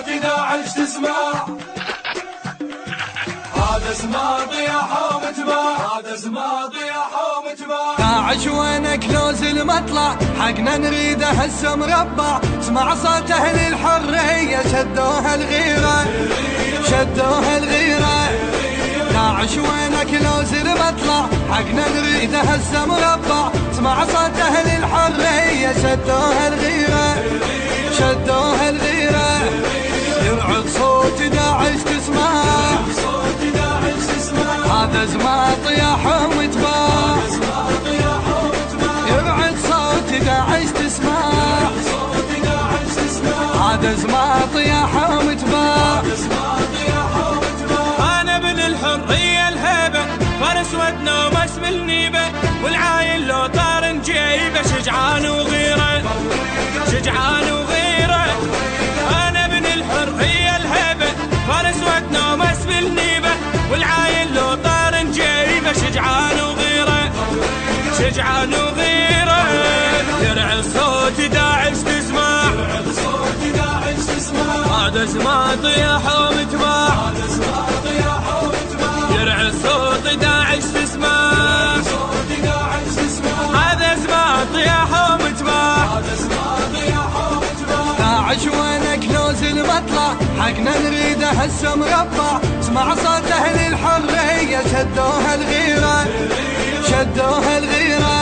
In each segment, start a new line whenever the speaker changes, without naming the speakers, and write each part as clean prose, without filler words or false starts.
صوت داعش تسمع. هذا اسمه طياح ومتباع، هذا اسمه طياح ومتباع.
داعش وينك لوز المطلع، حقنا نريده هسه مربع. اسمع صوت اهل الحرية شدوها الغيرة، شدوها الغيرة. داعش وينك لوز المطلع، حقنا نريده هسه مربع. اسمع صوت اهل الحرية شدوها الغيرة، شدوها الغيرة. يرعد صوت داعش تسمع، هذا زمان طياح ومتباع. يرعد صوت داعش تسمع، هذا زمان طياح ومتباع.
انا ابن الحرية الهيبة، فارس ودنا ومس بالنيبة، والعايل لو طار نجيبه. شجعان وغيره، شجعان وغيره. انا ابن الحرية الهيبة، فارس ودنا ومس بالنيبة، والعايل لو طار نجيبه. شجعان وغيره، شجعان وغيره. يرعى صوت داعش تسمع، هذا زمان طياح ومتباع. يرعى صوت داعش تسمع، هذا زمان طياح ومتباع.
داعش وينك لوز المطلع، حقنا نريده هسه مربع. اسمع صوت اهل الحرية شدوها الغيرة، شدوها الغيرة.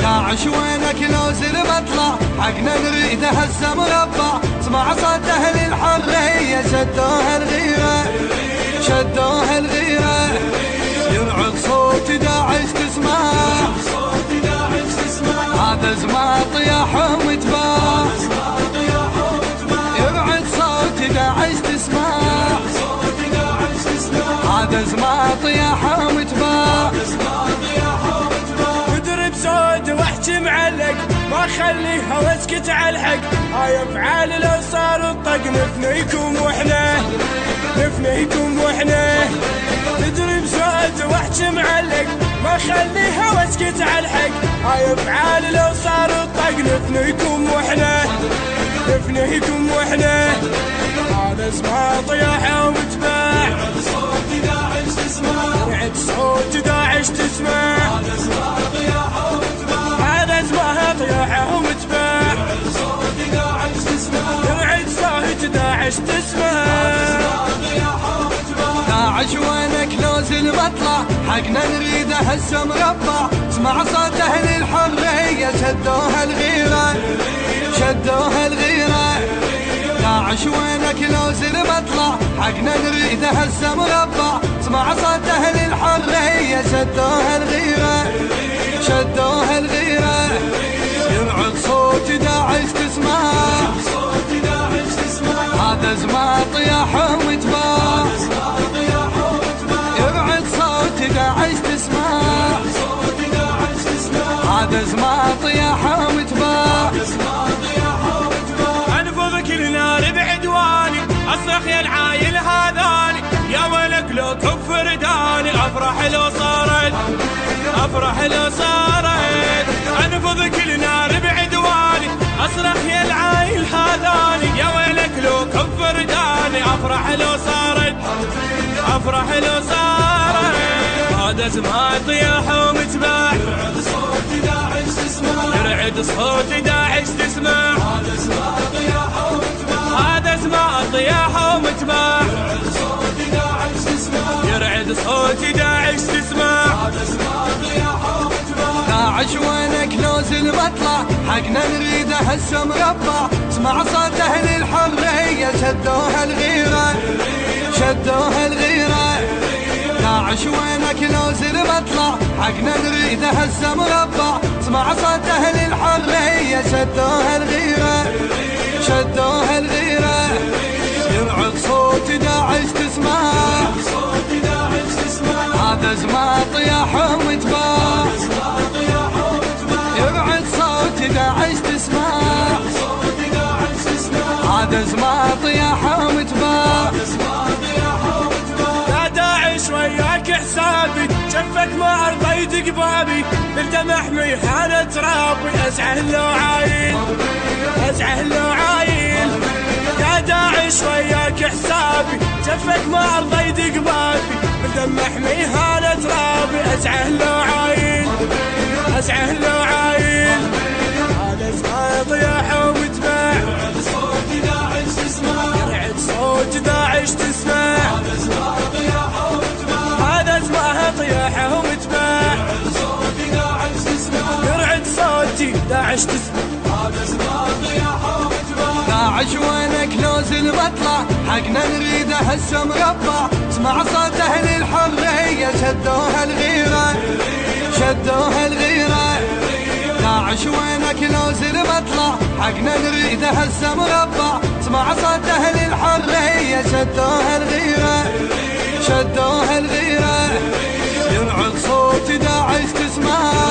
داعش وينك لوز المطلع، حقنا نريده هسه مربع. اسمع صوت اهل الحرية شدوها الغيرة، شدوها الغيرة. يرعد صوت داعش تسمع، هذا زمان طياح ومتباع. يرعد صوت داعش تسمع، هذا زمان طياح ومتباع.
اضرب صوت واحكي معلق، ما خليها واسكت على الحق. هاي افعال لو صار الطق، نفنيكم واحنا، نفنيكم واحنا. اضرب صوت واحكي معلق، ما خليها واسكت على الحق. هاي افعال لو صار الطق، نفنيكم واحنا، نفنيكم واحنا. هذا اسمه طياح ومتباع. يرعد صوت داعش تسمع، هذا اسمه طياح ومتباع. يرعد صوت داعش تسمع.
داعش وينك لوز المطلع، حقنا نريده هسه مربع. اسمع صوت اهل الحرية شدوها الغيرة، شدوها الغيرة. داعش وينك لوز المطلع، حقنا نريده هسه مربع. اسمع صوت اهل الحرية شدوها الغيرة، شدوها الغيرة. يرعد صوت داعش تسمع، هذا زمان طياح ومتباع. يرعد صوت داعش تسمع، هذا زمان طياح ومتباع.
انفض كل نار بعدواني، اصرخ يا العايل هذاني. يا ولك لو كفر داني، افرح لو صارت، افرح لو صارت. انفض كل نار بعدواني، اصرخ يا العايل هذاني. يا ولك لو كفر داني، افرح لو صارت، افرح لو صارت. هذا زمان طياح ومتباع. يرعد صوت داعش تسمع، يرعد صوت داعش تسمع. هذا زمان طياح ومتباع، هذا زمان طياح ومتباع. يرعد صوت داعش تسمع، يرعد صوت داعش تسمع. هذا زمان طياح ومتباع.
داعش وينك لوز المطلع، حقنا نريده هسه مربع. اسمع صوت اهل الحرية شدوها الغيرة، شدوها الغيرة. داعش وينك لوز المطلع، حقنا نريده هسه مربع. اسمع صوت اهل الحرية شدوها الغيرة، شدوها الغيرة. يرعد صوت داعش تسمع، هذا زمان طياح ومتباع. يرعد صوت داعش تسمع، هذا زمان طياح ومتباع.
يا داعش وياك حسابي، شفك ما ارضى يدق بابي. بالدمع محمي حالة رابي، ازعه لو عايل، ازعه لو عايل. يا داعش لك حسابي، جفك ما ارضى يدق بابي، بدم محمي هالة ترابي، ازعه لو عايل ازعه لو عايل. هذا زماط يا وتباع،
يرعد صوت داعش تسمع،
يرعد صوت داعش تسمع.
هذا زماط يا وتباع،
هذا زماط يا وتباع،
يرعد صوت داعش تسمع،
يرعد صوتي داعش تسمع.
هذا زماط يا وتباع،
داعش وينك لوز المطلع، حقنا نريده هسه مربع. اسمع صوت اهل الحرية شدوها الغيرة شدوها الغيرة. داعش وينك لوز المطلع، حقنا نريده هسه مربع. اسمع صوت اهل الحرية شدوها الغيرة شدوها الغيرة. يرعد صوت داعش تسمع.